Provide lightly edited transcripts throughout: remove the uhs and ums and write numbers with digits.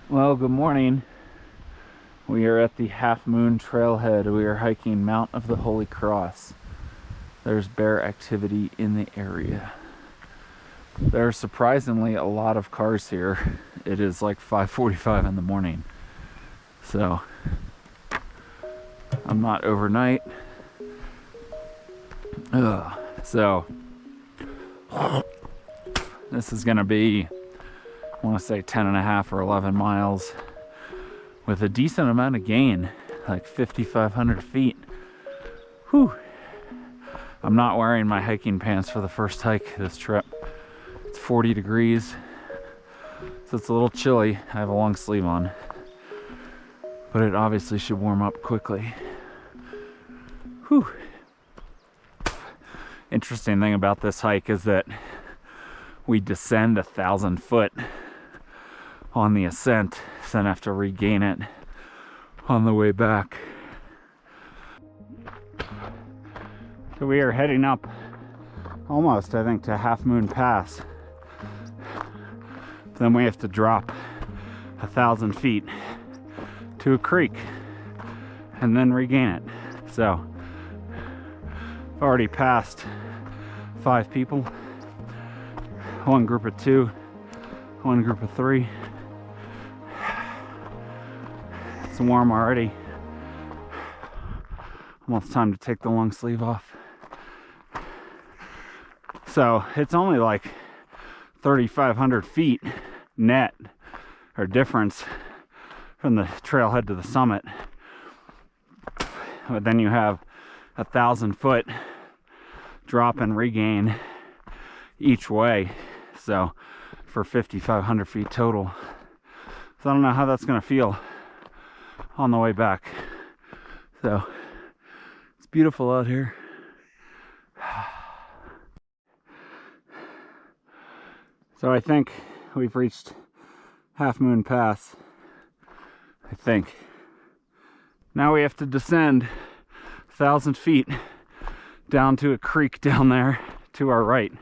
Well, good morning. We are at the Half Moon Trailhead. We are hiking Mount of the Holy Cross. There's bear activity in the area. There are surprisingly a lot of cars here. It is like 5:45 in the morning. So, I'm not overnight. So, this is gonna be, I want to say 10.5 or 11 miles with a decent amount of gain, like 5,500 feet. Whew. I'm not wearing my hiking pants for the first hike this trip. It's 40 degrees, so it's a little chilly. I have a long sleeve on, but it obviously should warm up quickly. Whew. Interesting thing about this hike is that we descend 1,000 foot on the ascent, then have to regain it on the way back. So we are heading up almost, I think, to Half Moon Pass. Then we have to drop 1,000 feet to a creek and then regain it. So I've already passed 5 people, one group of 2, one group of 3. It's warm already. Almost time to take the long sleeve off. So it's only like 3,500 feet net or difference from the trailhead to the summit. But then you have 1,000 foot drop and regain each way. So for 5,500 feet total. So I don't know how that's gonna feel on the way back. So it's beautiful out here. So I think we've reached Half Moon Pass. I think. Now we have to descend 1,000 feet down to a creek down there to our right.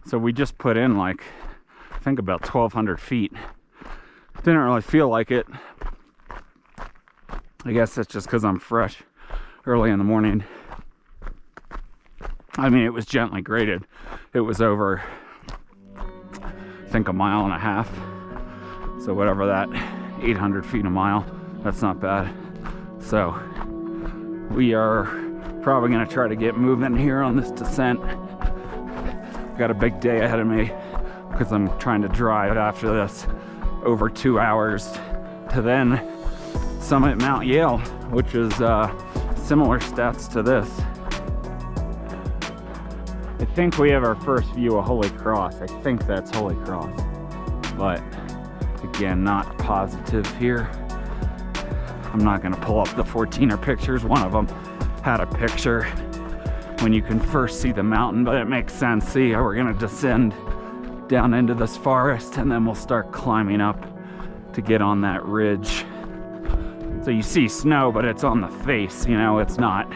So we just put in like, I think about 1,200 feet. Didn't really feel like it. I guess that's just because I'm fresh early in the morning. I mean, it was gently graded. It was over, I think, 1.5 miles. So whatever that, 800 feet a mile, that's not bad. So we are probably gonna try to get moving here on this descent. Got a big day ahead of me because I'm trying to drive after this over 2 hours to then summit Mount Yale, which is similar stats to this. I think we have our first view of Holy Cross. I think that's Holy Cross, but again, not positive here. I'm not gonna pull up the 14er pictures. One of them had a picture when you can first see the mountain, but it makes sense. See how we're gonna descend down into this forest and then we'll start climbing up to get on that ridge. So you see snow, but it's on the face, you know, it's not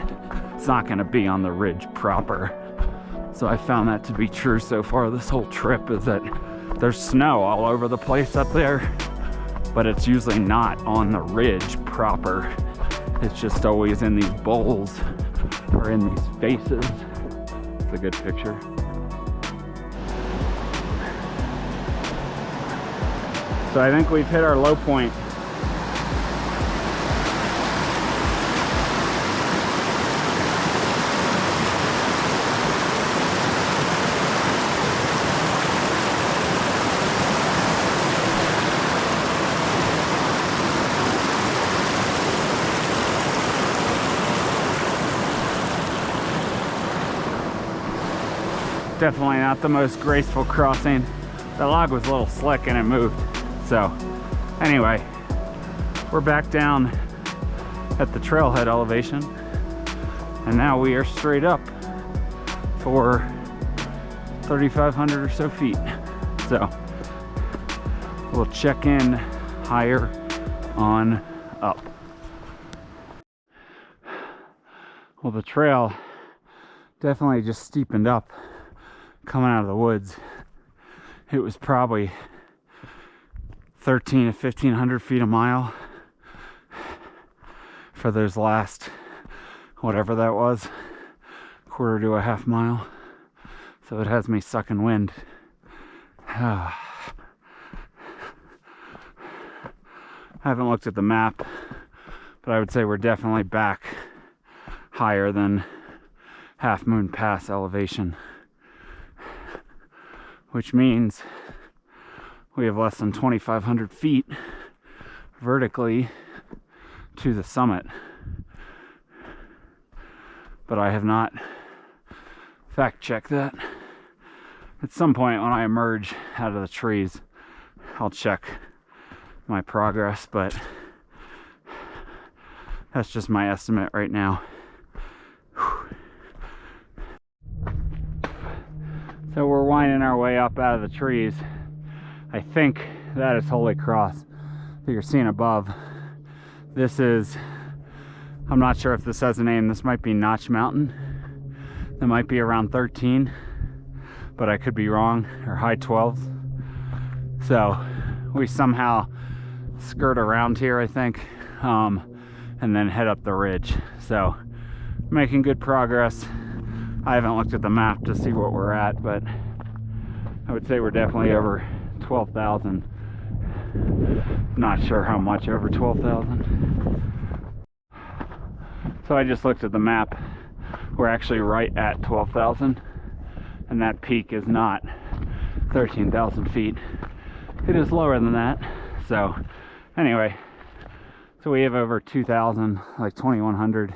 gonna be on the ridge proper. So I found that to be true so far this whole trip, is that there's snow all over the place up there, but it's usually not on the ridge proper. It's just always in these bowls or in these faces. It's a good picture. So I think we've hit our low point. Definitely not the most graceful crossing. That log was a little slick and it moved. So anyway, we're back down at the trailhead elevation, and now we are straight up for 3,500 or so feet. So we'll check in higher on up. Well, the trail definitely just steepened up coming out of the woods. It was probably 13 to 1500 feet a mile for those last, whatever that was, quarter to a half mile. So it has me sucking wind. I haven't looked at the map, but I would say we're definitely back higher than Half Moon Pass elevation, which means we have less than 2,500 feet vertically to the summit. But I have not fact-checked that. At some point when I emerge out of the trees, I'll check my progress, but that's just my estimate right now. Whew. So we're winding our way up out of the trees. I think that is Holy Cross that you're seeing above. This is, I'm not sure if this has a name, this might be Notch Mountain. That might be around 13, but I could be wrong, or high 12s. So we somehow skirt around here, I think, and then head up the ridge. So making good progress. I haven't looked at the map to see what we're at, but I would say we're definitely over 12,000. Not sure how much over 12,000. So I just looked at the map. We're actually right at 12,000, and that peak is not 13,000 feet. It is lower than that. So anyway, so we have over 2,000, like 2,100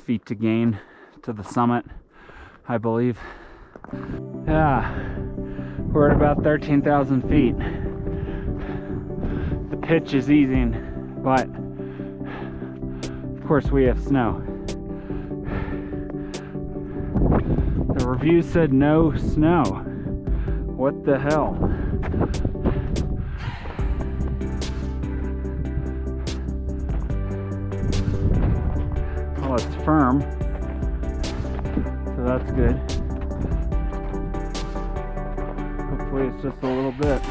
feet to gain to the summit, I believe. Yeah, we're at about 13,000 feet. The pitch is easing, but of course we have snow. The review said no snow. What the hell? Well, it's firm, so that's good. Hopefully it's just a little bit.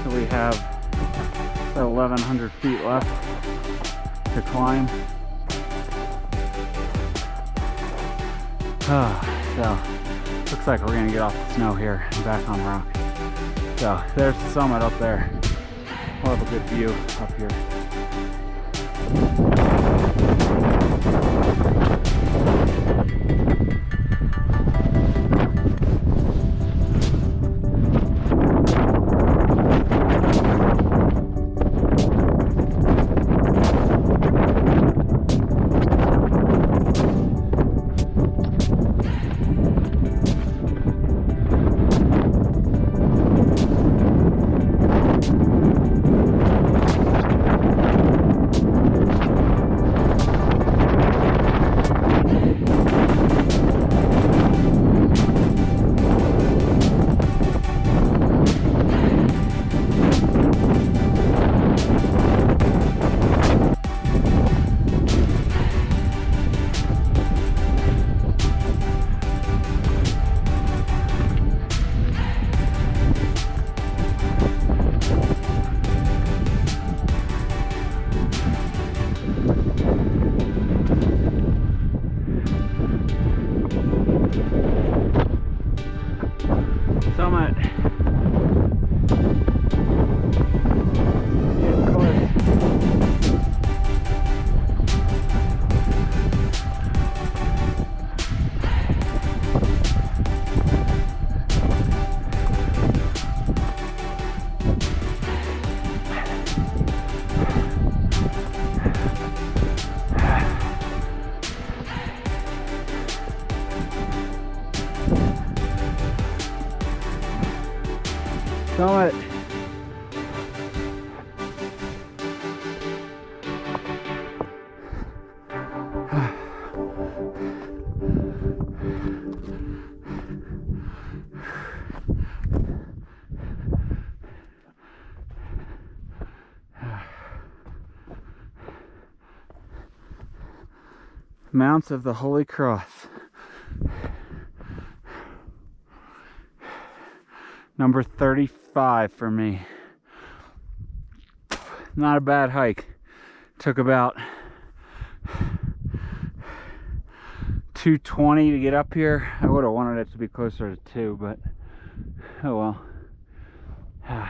So we have about 1,100 feet left to climb. So looks like we're gonna get off the snow here and back on rock. So there's the summit up there. We'll have a good view up here. Summit. Mounts of the Holy Cross. Number 35 for me. Not a bad hike. Took about 2:20 to get up here. I would have wanted it to be closer to 2, but oh well. I'm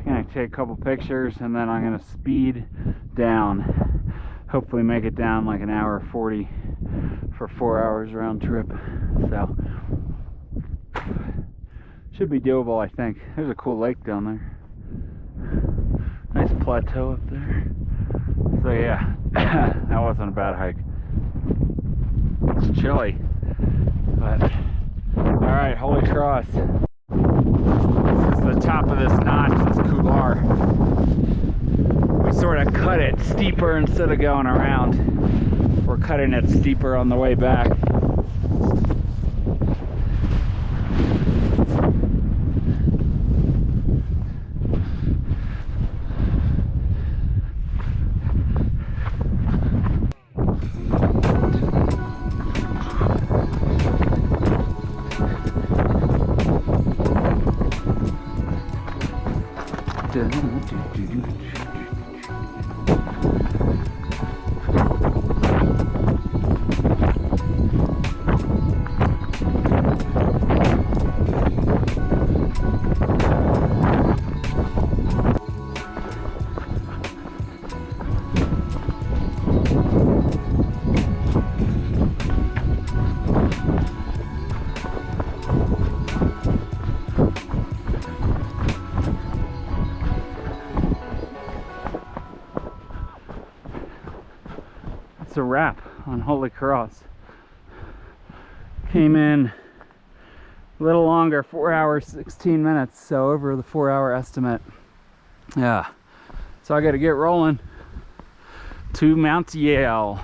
gonna take a couple pictures and then I'm gonna speed down. Hopefully make it down like an hour 40 for 4 hours round trip. So should be doable, I think. There's a cool lake down there. Nice plateau up there. So yeah, that wasn't a bad hike. It's chilly, but all right, Holy Cross. This is the top of this notch, this couloir. We sort of cut it steeper instead of going around. We're cutting it steeper on the way back. A wrap on Holy Cross. Came in a little longer, 4 hours 16 minutes, so over the 4-hour estimate. Yeah, so I got to get rolling to Mount Yale.